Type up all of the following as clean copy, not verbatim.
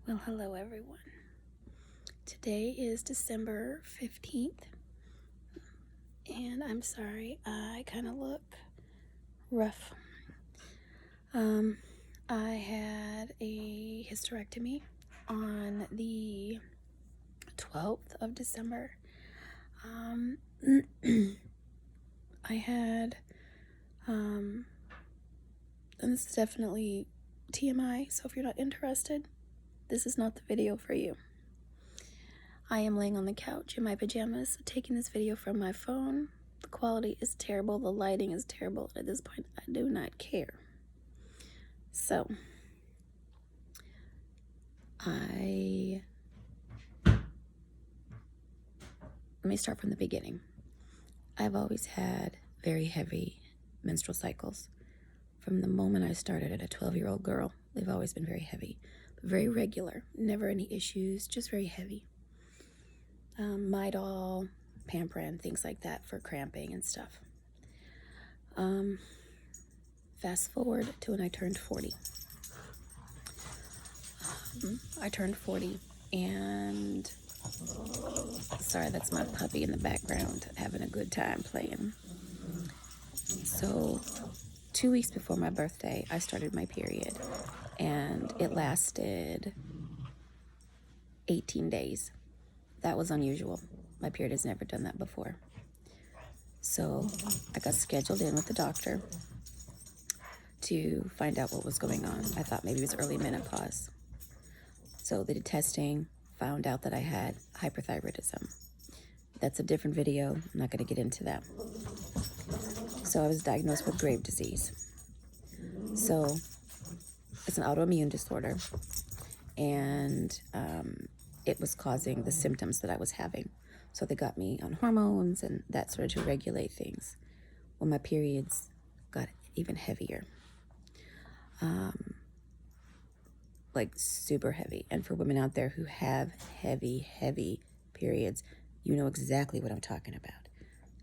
Well, hello everyone. Today is December 15th, and I'm sorry I kind of look rough. I had a hysterectomy on the 12th of December. I had, and this is definitely TMI, so if you're not interested, this is not the video for you. I am laying on the couch in my pajamas, taking this video from my phone. The quality is terrible, the lighting is terrible. At this point, I do not care. So, let me start from the beginning. I've always had very heavy menstrual cycles. From the moment I started at a 12-year-old girl, they've always been very heavy, but very regular. Never any issues, just very heavy. Midol, Pamprin, things like that for cramping and stuff. Fast forward to when I turned 40. I turned 40 and sorry, that's my puppy in the background having a good time playing. So 2 weeks before my birthday, I started my period, and it lasted 18 days. That was unusual. My period has never done that before. So I got scheduled in with the doctor to find out what was going on. I thought maybe it was early menopause. So they did testing, found out that I had hyperthyroidism. That's a different video. I'm not going to get into that. So I was diagnosed with Graves' disease. So it's an autoimmune disorder, and it was causing the symptoms that I was having. So they got me on hormones and that sort of to regulate things. Well, my periods got even heavier. Like super heavy. And for women out there who have heavy periods, you know exactly what I'm talking about.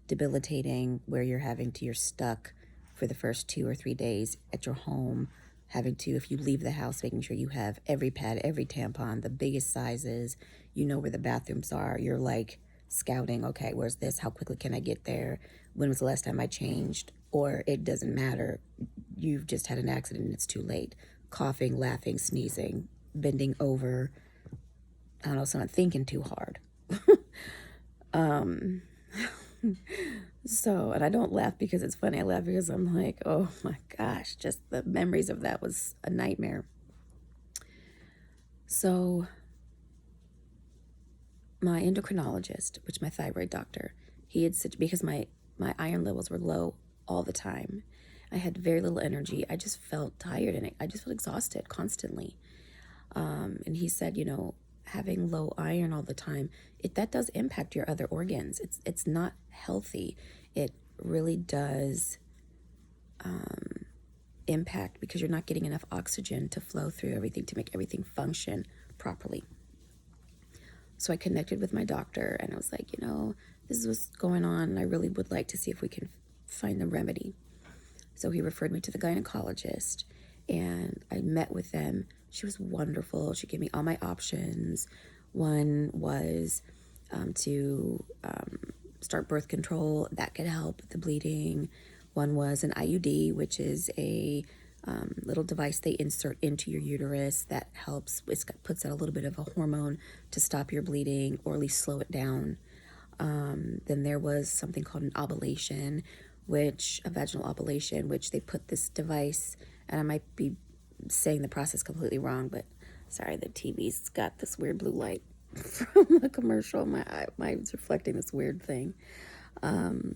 Debilitating, where you're stuck for the first 2 or 3 days at your home, having to, if you leave the house, making sure you have every pad, every tampon, the biggest sizes, you know where the bathrooms are. You're like scouting, okay, where's this? How quickly can I get there? When was the last time I changed? Or it doesn't matter. You've just had an accident and it's too late. Coughing, laughing, sneezing, bending over. I don't know, so I'm thinking too hard. So, and I don't laugh because it's funny. I laugh because I'm like, oh my gosh, just the memories of that was a nightmare. So my endocrinologist, which my thyroid doctor, he had said, because my iron levels were low all the time. I had very little energy. I just felt tired and I just felt exhausted constantly. And he said, you know, having low iron all the time, that does impact your other organs. It's not healthy. It really does impact, because you're not getting enough oxygen to flow through everything to make everything function properly. So I connected with my doctor and I was like, you know, this is what's going on, and I really would like to see if we can find the remedy. So he referred me to the gynecologist, and I met with them. She was wonderful. She gave me all my options. One was to start birth control. That could help with the bleeding. One was an IUD, which is a little device they insert into your uterus that helps. It puts out a little bit of a hormone to stop your bleeding, or at least slow it down. Then there was something called an ovulation, a vaginal ovulation, which they put this device, and I might be saying the process completely wrong, but sorry, the TV's got this weird blue light from the commercial. My eye's reflecting this weird thing. There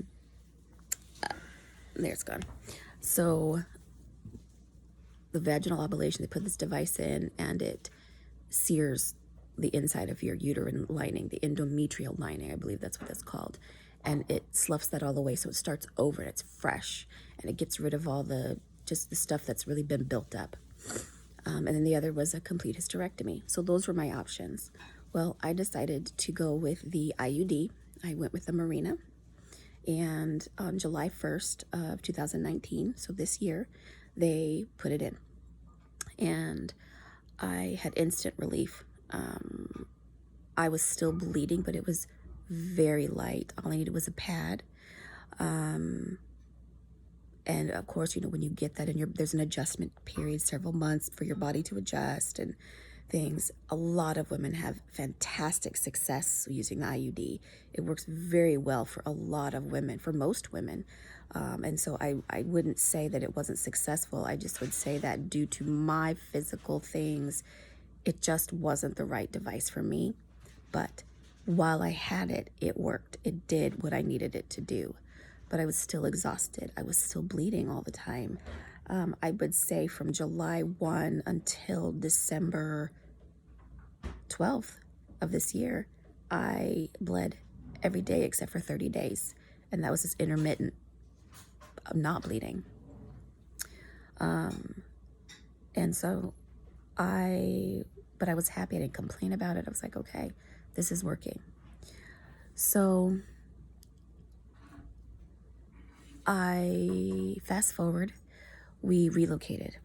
it's gone. So the vaginal ovulation, they put this device in, and it sears the inside of your uterine lining, the endometrial lining, I believe that's what it's called. And it sloughs that all away, so it starts over and it's fresh, and it gets rid of all the stuff that's really been built up. And then the other was a complete hysterectomy. So those were my options. Well, I decided to go with the IUD. I went with the Marina, and on July 1st of 2019, so this year, they put it in. And I had instant relief. I was still bleeding, but it was very light. All I needed was a pad. And of course, when you get that there's an adjustment period, several months for your body to adjust and things. A lot of women have fantastic success using the IUD. It works very well for a lot of women, for most women. And so I wouldn't say that it wasn't successful. I just would say that due to my physical things, it just wasn't the right device for me. But while I had it, it worked. It did what I needed it to do. But I was still exhausted. I was still bleeding all the time. I would say from July 1 until December 12th of this year, I bled every day except for 30 days. And that was just intermittent of not bleeding. And so but I was happy. I didn't complain about it. I was like, okay, this is working. So I fast forward, we relocated.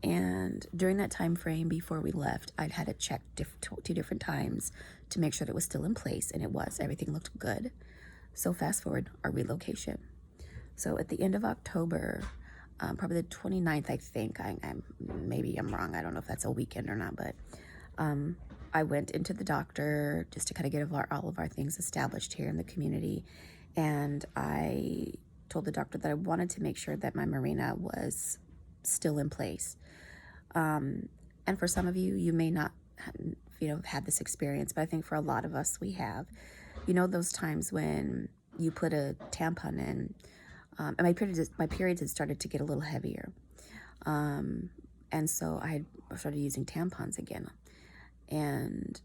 And during that time frame before we left, I'd had it checked 2 different times to make sure that it was still in place, and it was. Everything looked good. So fast forward, our relocation. So at the end of October, probably the 29th, I think, maybe I'm wrong. I don't know if that's a weekend or not, but I went into the doctor just to kind of get all of our things established here in the community. And I told the doctor that I wanted to make sure that my Mirena was still in place. And for some of you, you may not, have had this experience, but I think for a lot of us, we have. Those times when you put a tampon in, and my periods had started to get a little heavier. And so I started using tampons again. And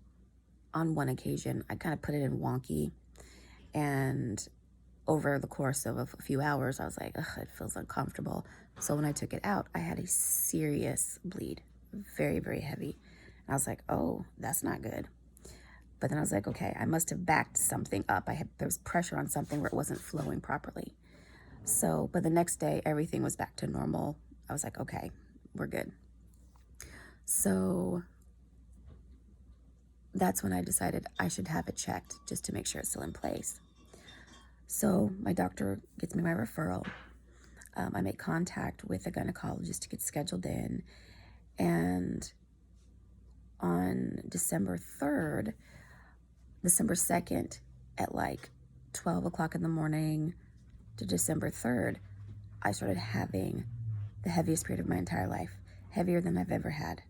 on one occasion, I kind of put it in wonky. And over the course of a few hours, I was like, ugh, it feels uncomfortable. So when I took it out, I had a serious bleed, very, very heavy. And I was like, oh, that's not good. But then I was like, okay, I must have backed something up. There was pressure on something where it wasn't flowing properly. So, but the next day, everything was back to normal. I was like, okay, we're good. So that's when I decided I should have it checked just to make sure it's still in place. So my doctor gets me my referral. I make contact with a gynecologist to get scheduled in. And on December 2nd at like 12 o'clock in the morning to December 3rd, I started having the heaviest period of my entire life, heavier than I've ever had.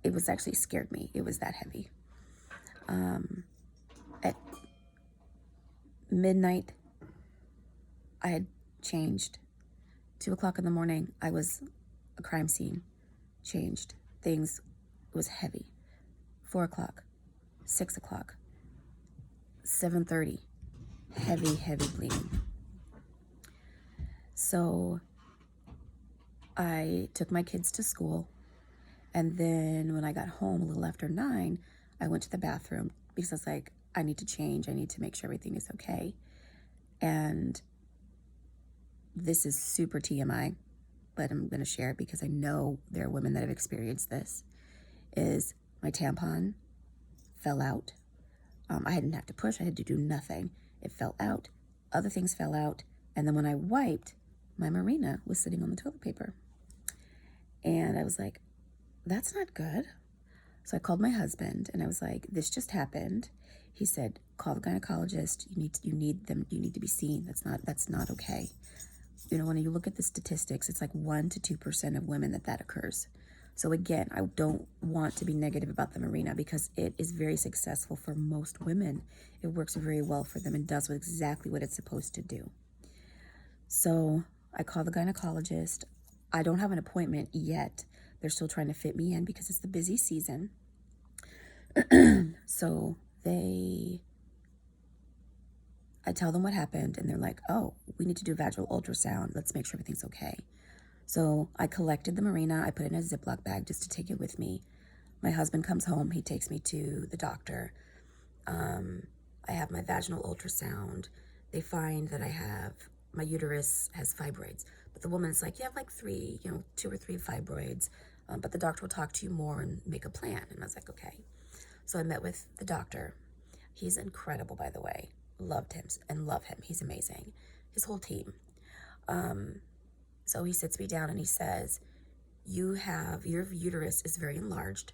It was actually scared me. It was that heavy. At midnight, I had changed. 2 o'clock in the morning, I was a crime scene, changed. Things, it was heavy. 4 o'clock, 6 o'clock, 7:30, heavy bleeding. So I took my kids to school, and then when I got home a little after 9, I went to the bathroom because I was like, I need to change. I need to make sure everything is okay. And this is super TMI, but I'm going to share it because I know there are women that have experienced this, is my tampon fell out. I didn't have to push. I had to do nothing. It fell out. Other things fell out. And then when I wiped, my Mirena was sitting on the toilet paper. And I was like, that's not good. So I called my husband and I was like, this just happened. He said, call the gynecologist. You need to be seen. That's not okay. When you look at the statistics, it's like 1% to 2% of women that occurs. So again, I don't want to be negative about the Mirena because it is very successful for most women. It works very well for them and does exactly what it's supposed to do. So I called the gynecologist. I don't have an appointment yet. They're still trying to fit me in because it's the busy season. So I tell them what happened and they're like, oh, we need to do a vaginal ultrasound. Let's make sure everything's okay. So I collected the Mirena. I put it in a Ziploc bag just to take it with me. My husband comes home. He takes me to the doctor. I have my vaginal ultrasound. They find that my uterus has fibroids. But the woman's like, you have like 2 or 3 fibroids. but the doctor will talk to you more and make a plan. And I was like, okay. So I met with the doctor. He's incredible, by the way. Loved him and love him. He's amazing. His whole team. So he sits me down and he says, your uterus is very enlarged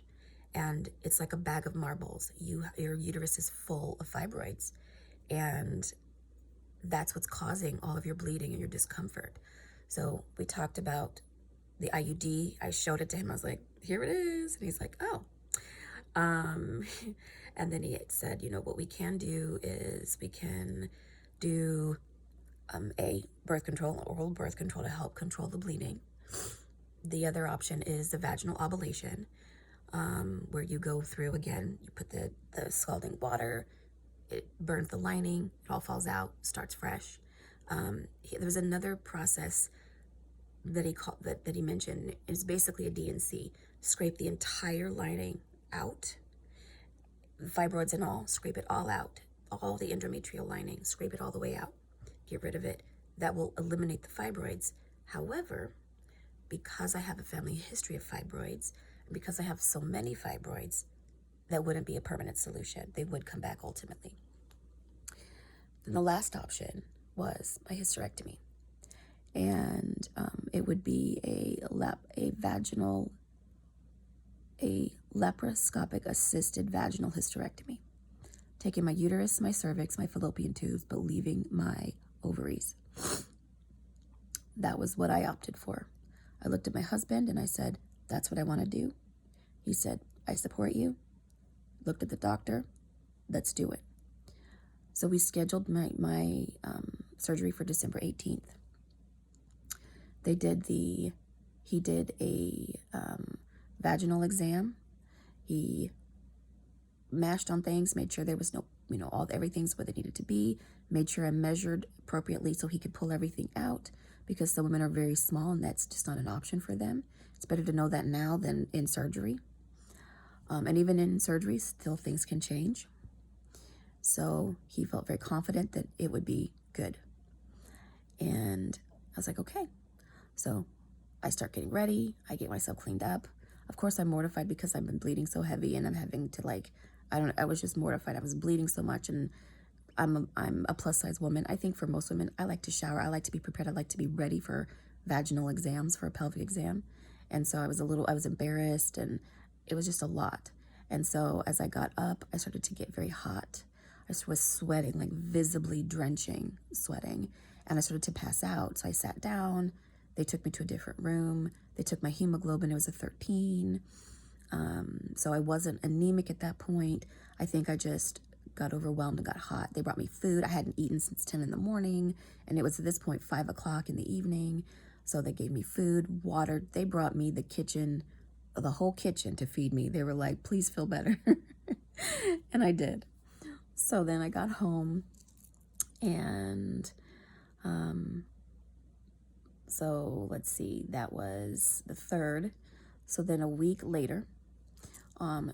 and it's like a bag of marbles. Your uterus is full of fibroids, and that's what's causing all of your bleeding and your discomfort. So we talked about the IUD. I showed it to him. I was like, here it is. And he's like, oh. And then he said, what we can do is we can do a birth control, oral birth control, to help control the bleeding. The other option is the vaginal ablation, where you go through, again, you put the scalding water, it burns the lining, it all falls out, starts fresh. There was another process that he mentioned. It's basically a DNC. Scrape the entire lining out, fibroids and all, scrape it all out, all the endometrial lining, scrape it all the way out, get rid of it. That will eliminate the fibroids. However, because I have a family history of fibroids, and because I have so many fibroids, that wouldn't be a permanent solution. They would come back ultimately. Then the last option was my hysterectomy. And it would be a laparoscopic assisted vaginal hysterectomy, taking my uterus, my cervix, my fallopian tubes, but leaving my ovaries. That was what I opted for. I looked at my husband and I said, that's what I want to do. He said, I support you. Looked at the doctor, let's do it. So we scheduled my surgery for December 18th. He did a vaginal exam. He mashed on things, made sure there was no, everything's where they needed to be, made sure I measured appropriately so he could pull everything out, because some women are very small and that's just not an option for them. It's better to know that now than in surgery. And even in surgery, still things can change. So he felt very confident that it would be good. And I was like, okay. So I start getting ready. I get myself cleaned up. Of course, I'm mortified because I've been bleeding so heavy and I'm having to I was just mortified. I was bleeding so much, and I'm a plus size woman. I think for most women, I like to shower. I like to be prepared. I like to be ready for vaginal exams, for a pelvic exam. And so I was embarrassed, and it was just a lot. And so as I got up, I started to get very hot. I was sweating, like visibly drenching, sweating. And I started to pass out. So I sat down. They took me to a different room. They took my hemoglobin. It was a 13. So I wasn't anemic at that point. I think I just got overwhelmed and got hot. They brought me food. I hadn't eaten since 10 in the morning. And it was at this point 5 o'clock in the evening. So they gave me food, water. They brought me the whole kitchen to feed me. They were like, please feel better. And I did. So then I got home, and so let's see, that was the 3rd. So then a week later,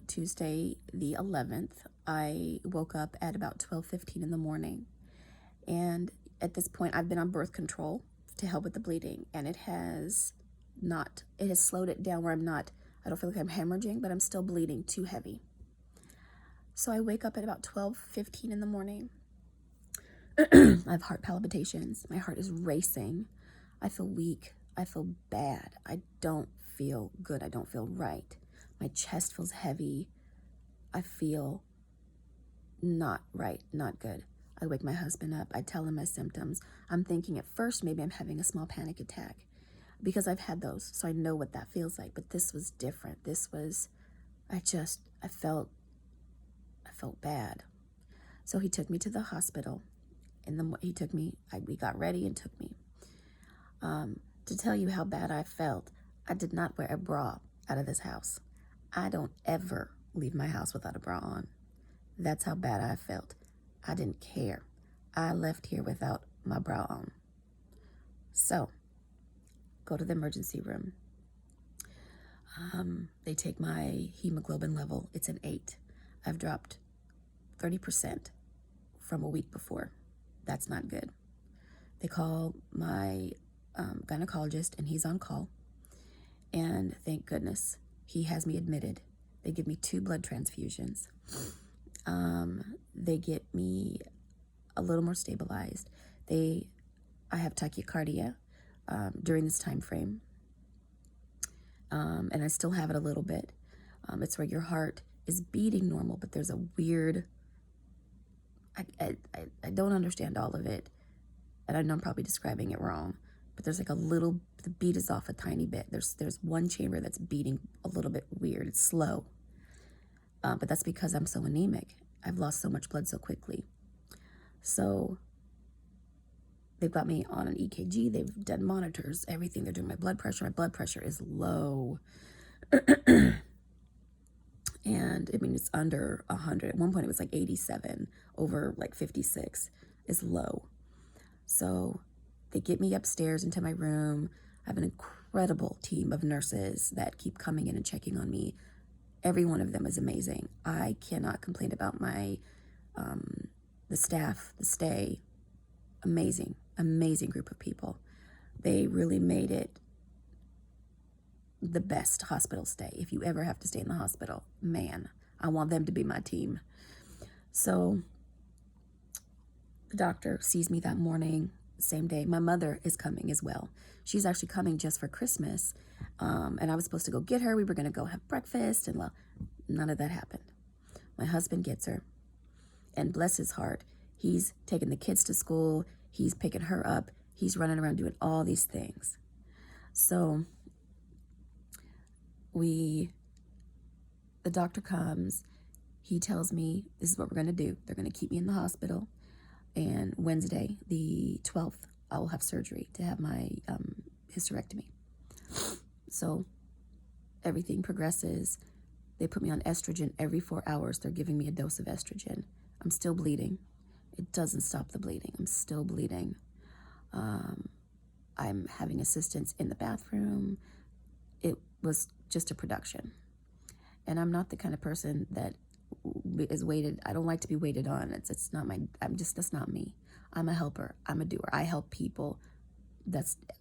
Tuesday the 11th, I woke up at about 12:15 in the morning. And at this point, I've been on birth control to help with the bleeding, and it has slowed it down where I don't feel like I'm hemorrhaging, but I'm still bleeding too heavy. So I wake up at about 12:15 in the morning. I have heart palpitations. My heart is racing. I feel weak. I feel bad. I don't feel good. I don't feel right. My chest feels heavy. I feel not right, not good. I wake my husband up. I tell him my symptoms. I'm thinking at first maybe I'm having a small panic attack, because I've had those, so I know what that feels like. But this was different. I felt bad. So he took me to the hospital, and we got ready and took me. To tell you how bad I felt, I did not wear a bra out of this house. I don't ever leave my house without a bra on. That's how bad I felt. I didn't care. I left here without my bra on. So, go to the emergency room. They take my hemoglobin level. It's an 8. I've dropped 30% from a week before. That's not good. They call my gynecologist, and he's on call. And thank goodness he has me admitted. They give me 2 blood transfusions. They get me a little more stabilized. I have tachycardia during this time frame, and I still have it a little bit. It's where your heart is beating normal, but there's a weird, I don't understand all of it, and I know I'm probably describing it wrong, but there's like the beat is off a tiny bit. There's one chamber that's beating a little bit weird. It's slow, but that's because I'm so anemic. I've lost so much blood so quickly. So they've got me on an EKG. They've done monitors, everything. They're doing my blood pressure. My blood pressure is low. And I mean, it's under 100. At one point, it was like 87 over like 56 is low. So they get me upstairs into my room. I have an incredible team of nurses that keep coming in and checking on me. Every one of them is amazing. I cannot complain about my, the staff, the stay. Amazing group of people. They really made it the best hospital stay. If you ever have to stay in the hospital, man, I want them to be my team. So the doctor sees me that morning, same day. My mother is coming as well. She's actually coming just for Christmas. And I was supposed to go get her. We were going to go have breakfast, and well, none of that happened. My husband gets her, and bless his heart, he's taking the kids to school. He's picking her up. He's running around doing all these things. So the doctor comes. He tells me, this is what we're going to do. They're going to keep me in the hospital. And Wednesday, the 12th, I will have surgery to have my hysterectomy. So everything progresses. They put me on estrogen every 4 hours. They're giving me a dose of estrogen. I'm still bleeding. It doesn't stop the bleeding. I'm still bleeding. I'm having assistance in the bathroom. It was just a production. And I'm not the kind of person that is waited. I don't like to be waited on. It's not that's not me. I'm a helper. I'm a doer. I help people.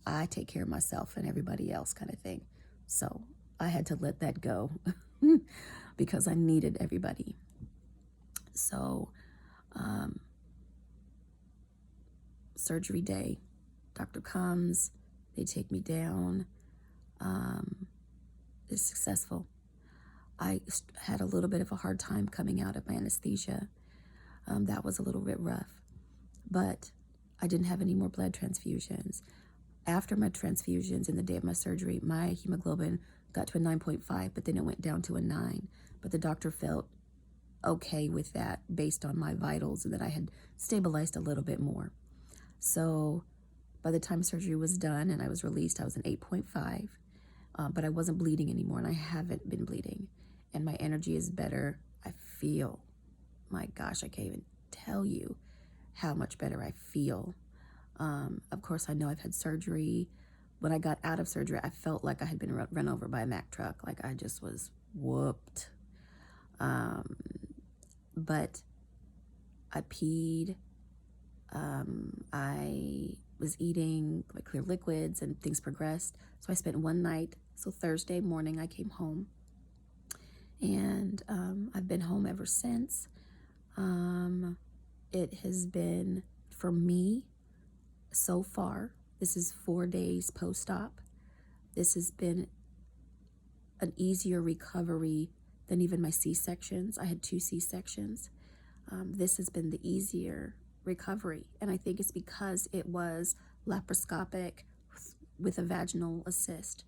I take care of myself and everybody else kind of thing. So I had to let that go because I needed everybody. So, surgery day, doctor comes, they take me down. It's successful. I had a little bit of a hard time coming out of my anesthesia. That was a little bit rough, but I didn't have any more blood transfusions. After my transfusions in the day of my surgery, my hemoglobin got to a 9.5, but then it went down to a 9. But the doctor felt okay with that based on my vitals and that I had stabilized a little bit more. So by the time surgery was done and I was released, I was an 8.5, but I wasn't bleeding anymore, and I haven't been bleeding. And my energy is better. I feel, my gosh, I can't even tell you how much better I feel. Of course, I know I've had surgery. When I got out of surgery, I felt like I had been run over by a Mack truck. Like I just was whooped. But I peed. I was eating like clear liquids, and things progressed. So I spent one night. So Thursday morning, I came home. And I've been home ever since. It has been, for me, so far, this is 4 days post-op. This has been an easier recovery than even my C-sections. I had 2 C-sections. This has been the easier recovery. And I think it's because it was laparoscopic with a vaginal assist.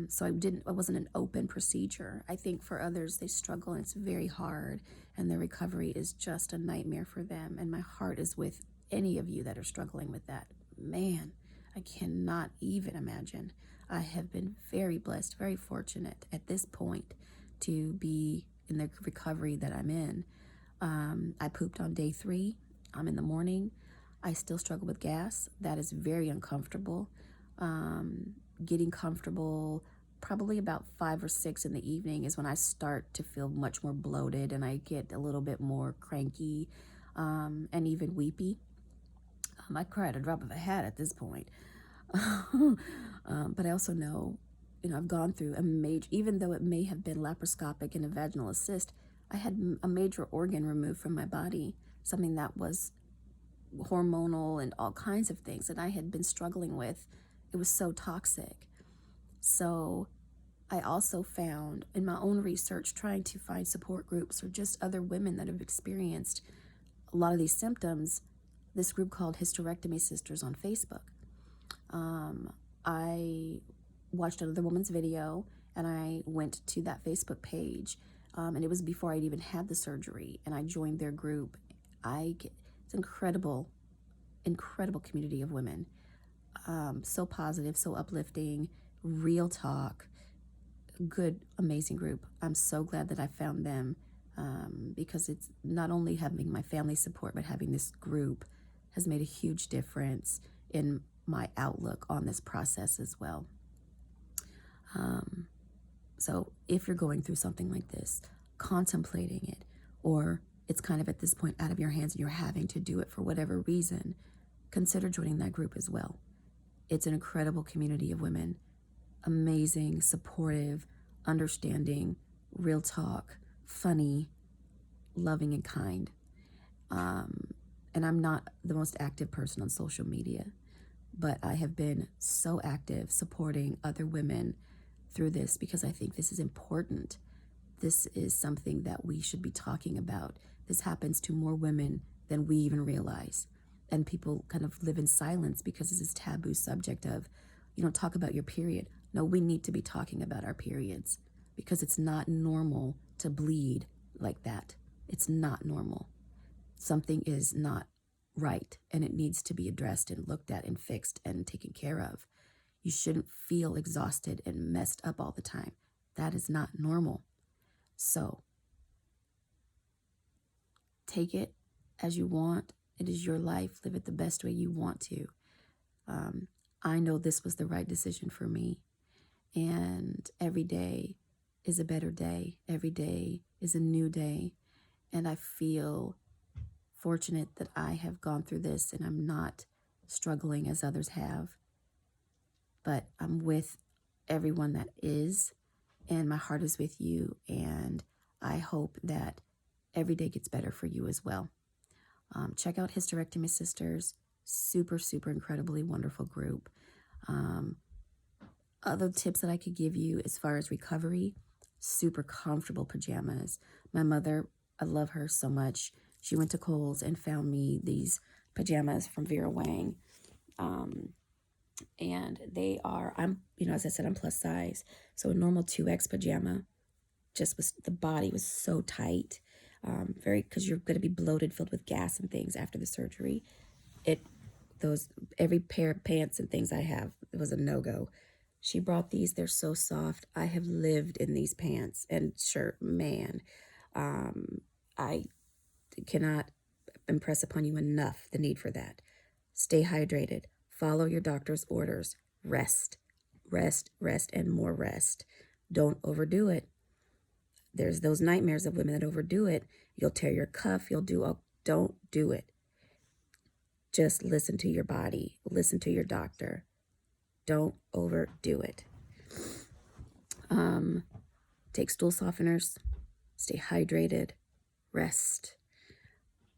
So it wasn't an open procedure. I think for others, they struggle, and it's very hard, and their recovery is just a nightmare for them. And my heart is with any of you that are struggling with that. Man, I cannot even imagine. I have been very blessed, very fortunate at this point to be in the recovery that I'm in. I pooped on day 3. I'm in the morning. I still struggle with gas. That is very uncomfortable. Getting comfortable probably about 5 or 6 in the evening is when I start to feel much more bloated, and I get a little bit more cranky and even weepy. I cry at a drop of a hat at this point. But I also know I've gone through a major, even though it may have been laparoscopic and a vaginal assist, I had a major organ removed from my body, something that was hormonal and all kinds of things that I had been struggling with. It was so toxic. So I also found in my own research, trying to find support groups or just other women that have experienced a lot of these symptoms, this group called Hysterectomy Sisters on Facebook. I watched another woman's video and I went to that Facebook page, and it was before I'd even had the surgery, and I joined their group. It's incredible community of women. So positive, so uplifting, real talk, good, amazing group. I'm so glad that I found them, because it's not only having my family support, but having this group has made a huge difference in my outlook on this process as well. So if you're going through something like this, contemplating it, or it's kind of at this point out of your hands and you're having to do it for whatever reason, consider joining that group as well. It's an incredible community of women, amazing, supportive, understanding, real talk, funny, loving, and kind. And I'm not the most active person on social media, but I have been so active supporting other women through this because I think this is important. This is something that we should be talking about. This happens to more women than we even realize. And people kind of live in silence because it's this taboo subject of, you don't talk about your period. No, we need to be talking about our periods because it's not normal to bleed like that. It's not normal. Something is not right, and it needs to be addressed and looked at and fixed and taken care of. You shouldn't feel exhausted and messed up all the time. That is not normal. So take it as you want. It is your life. Live it the best way you want to. I know this was the right decision for me. And every day is a better day. Every day is a new day. And I feel fortunate that I have gone through this and I'm not struggling as others have. But I'm with everyone that is, and my heart is with you. And I hope that every day gets better for you as well. Check out Hysterectomy Sisters. Super, super incredibly wonderful group. Other tips that I could give you as far as recovery, super comfortable pajamas. My mother, I love her so much. She went to Kohl's and found me these pajamas from Vera Wang. And they are, as I said, I'm plus size. So a normal 2X pajama, the body was so tight. Because you're going to be bloated, filled with gas and things after the surgery. Every pair of pants and things I have, it was a no-go. She brought these. They're so soft. I have lived in these pants and shirt. Man, I cannot impress upon you enough the need for that. Stay hydrated. Follow your doctor's orders. Rest, rest, rest, and more rest. Don't overdo it. There's those nightmares of women that overdo it. You'll tear your cuff. Don't do it. Just listen to your body. Listen to your doctor. Don't overdo it. Take stool softeners. Stay hydrated. Rest.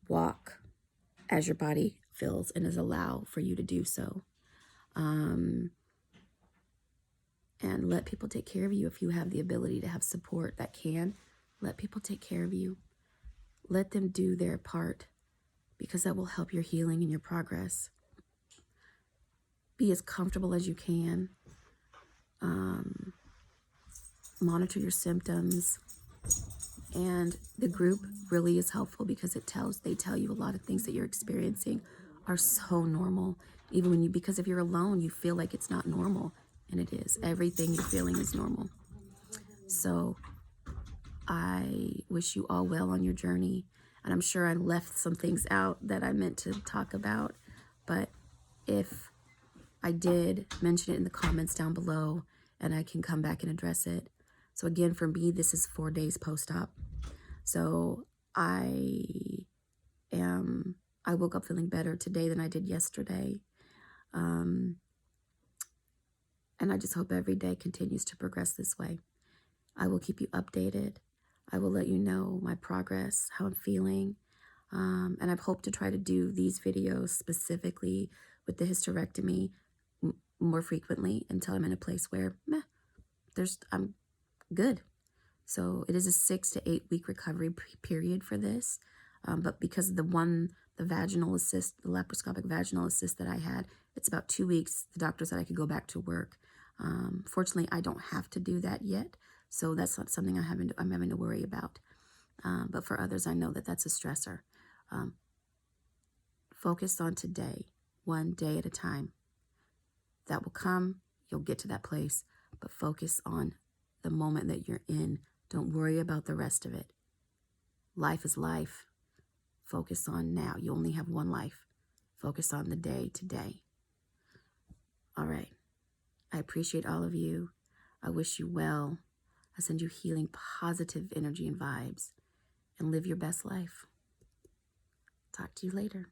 Walk as your body feels and is allowed for you to do so. And let people take care of you if you have the ability to have support that can. Let people take care of you. Let them do their part because that will help your healing and your progress. Be as comfortable as you can. Monitor your symptoms. And the group really is helpful because they tell you a lot of things that you're experiencing are so normal. Because if you're alone, you feel like it's not normal. And it is. Everything you're feeling is normal. So I wish you all well on your journey. And I'm sure I left some things out that I meant to talk about. But if I did, mention it in the comments down below and I can come back and address it. So again, for me, this is 4 days post-op. So I woke up feeling better today than I did yesterday. And And I just hope every day continues to progress this way. I will keep you updated. I will let you know my progress, how I'm feeling. And I've hoped to try to do these videos specifically with the hysterectomy more frequently until I'm in a place where I'm good. So it is a 6 to 8 week recovery period for this. But because of the vaginal assist, the laparoscopic vaginal assist that I had, it's about 2 weeks. The doctor said I could go back to work. Fortunately, I don't have to do that yet. So that's not something I'm having to worry about. But for others, I know that that's a stressor. Focus on today, one day at a time. That will come. You'll get to that place. But focus on the moment that you're in. Don't worry about the rest of it. Life is life. Focus on now. You only have one life. Focus on the day today. All right. I appreciate all of you. I wish you well. I send you healing, positive energy and vibes. And live your best life. Talk to you later.